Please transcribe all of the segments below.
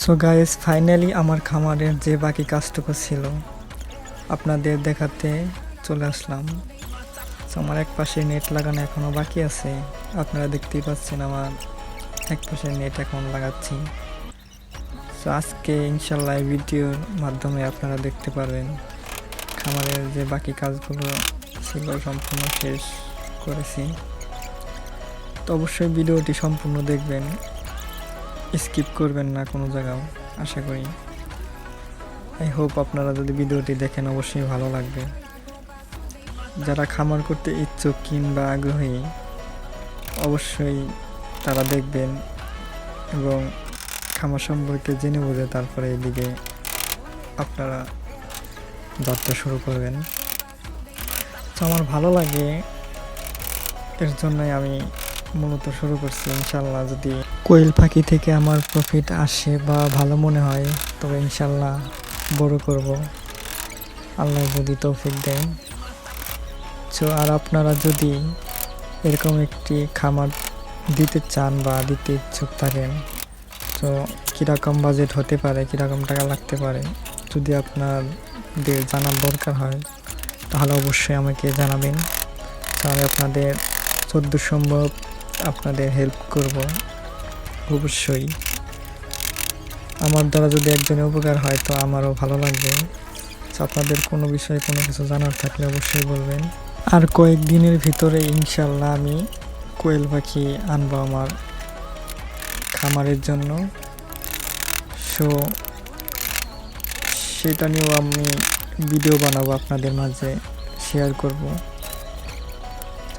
So guys, finally আমার খামারের যে বাকি কাজটুকু ছিল আপনাদের দেখাতে চলে আসলাম। সো আমার এক পাশে নেট লাগানো এখনও বাকি আছে, আপনারা দেখতেই পাচ্ছেন আমার এক পাশে নেট এখন লাগাচ্ছি। সো আজকে ইনশাল্লাহ এই ভিডিওর মাধ্যমে আপনারা দেখতে পারবেন খামারের যে বাকি কাজগুলো ছিল সম্পূর্ণ শেষ করেছি। তো অবশ্যই ভিডিওটি সম্পূর্ণ দেখবেন, স্কিপ করবেন না কোনো জায়গাও। আশা করি আই হোপ আপনারা যদি ভিডিওটি দেখেন অবশ্যই ভালো লাগবে। যারা খামার করতে ইচ্ছুক কিংবা আগ্রহী অবশ্যই তারা দেখবেন এবং খামার সম্পর্কে জেনে বুঝে তারপরে এদিকে আপনারা যাত্রা শুরু করবেন। তো আমার ভালো লাগে, এর জন্যই আমি মূলত শুরু করছি। ইনশাল্লাহ যদি কোয়েল পাখি থেকে আমার প্রফিট আসে বা ভালো মনে হয় তবে ইনশাল্লাহ বড় করব, আল্লাহ যদি তৌফিক দেয়। সো আর আপনারা যদি এরকম একটি খামার দিতে চান বা দিতে ইচ্ছুক থাকেন তো কীরকম বাজেট হতে পারে, কীরকম টাকা লাগতে পারে যদি আপনাদের জানার দরকার হয় তাহলে অবশ্যই আমাকে জানাবেন। তো আমি আপনাদের যতদূর সম্ভব আপনাদের হেল্প করব। অবশ্যই আমার দ্বারা যদি একজনের উপকার হয় তো আমারও ভালো লাগবে। তো আপনাদের কোনো বিষয়ে কোনো কিছু জানার থাকলে অবশ্যই বলবেন। আর কয়েকদিনের ভিতরে ইনশাল্লাহ আমি কোয়েল পাখি আনবো আমার খামারের জন্য। সো সেটা নিয়েও আমি ভিডিও বানাবো, আপনাদের মাঝে শেয়ার করব।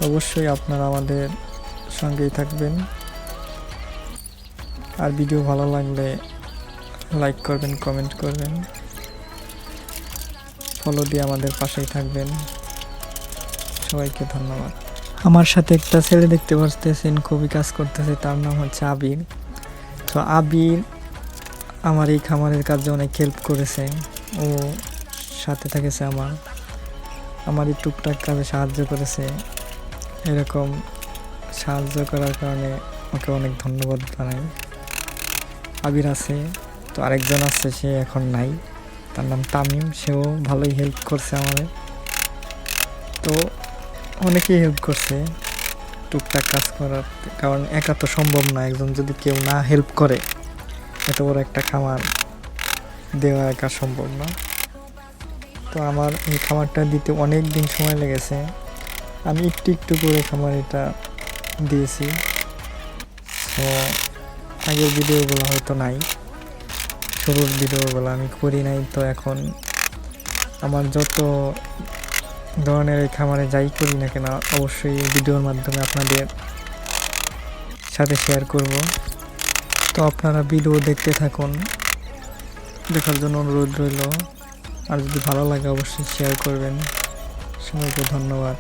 অবশ্যই আপনারা আমাদের সঙ্গেই থাকবেন। আর ভিডিও ভালো লাগলে লাইক করবেন, কমেন্ট করবেন, ফলো দিয়ে আমাদের পাশেই থাকবেন। সবাইকে ধন্যবাদ। আমার সাথে একটা ছেলে দেখতে পাচ্ছেন, খুবই কাজ করতেছে, তার নাম হচ্ছে আবির। তো আবির আমার এই খামারের কাজে অনেক হেল্প করেছে, ও সাথে থেকেছে আমার এই টুকটাক কাজে সাহায্য করেছে। এরকম সাহায্য করার কারণে ওকে অনেক ধন্যবাদ জানাই। আবির আছে, তো আরেকজন আছে, সে এখন নাই, তার নাম তামিম, সেও ভালোই হেল্প করছে আমাদের। তো অনেকেই হেল্প করছে টুকটাক কাজ করার, কারণ একা তো সম্ভব না, একজন যদি কেউ না হেল্প করে এত বড় একটা খামার দেওয়া একা সম্ভব না। তো আমার এই খামারটা দিতে অনেক দিন সময় লেগেছে, আমি একটু একটু করে খামার এটা দিয়েছি। তো আগের ভিডিওগুলো হয়তো নাই, শুরুর ভিডিওগুলো আমি করি নাই। তো এখন আমার যত ধরনের এই খামারে যাই করি না কেন অবশ্যই এই ভিডিওর মাধ্যমে আপনাদের সাথে শেয়ার করব। তো আপনারা ভিডিও দেখতে থাকুন, দেখার জন্য অনুরোধ রইল। আর যদি ভালো লাগে অবশ্যই শেয়ার করবেন। সবাইকে ধন্যবাদ।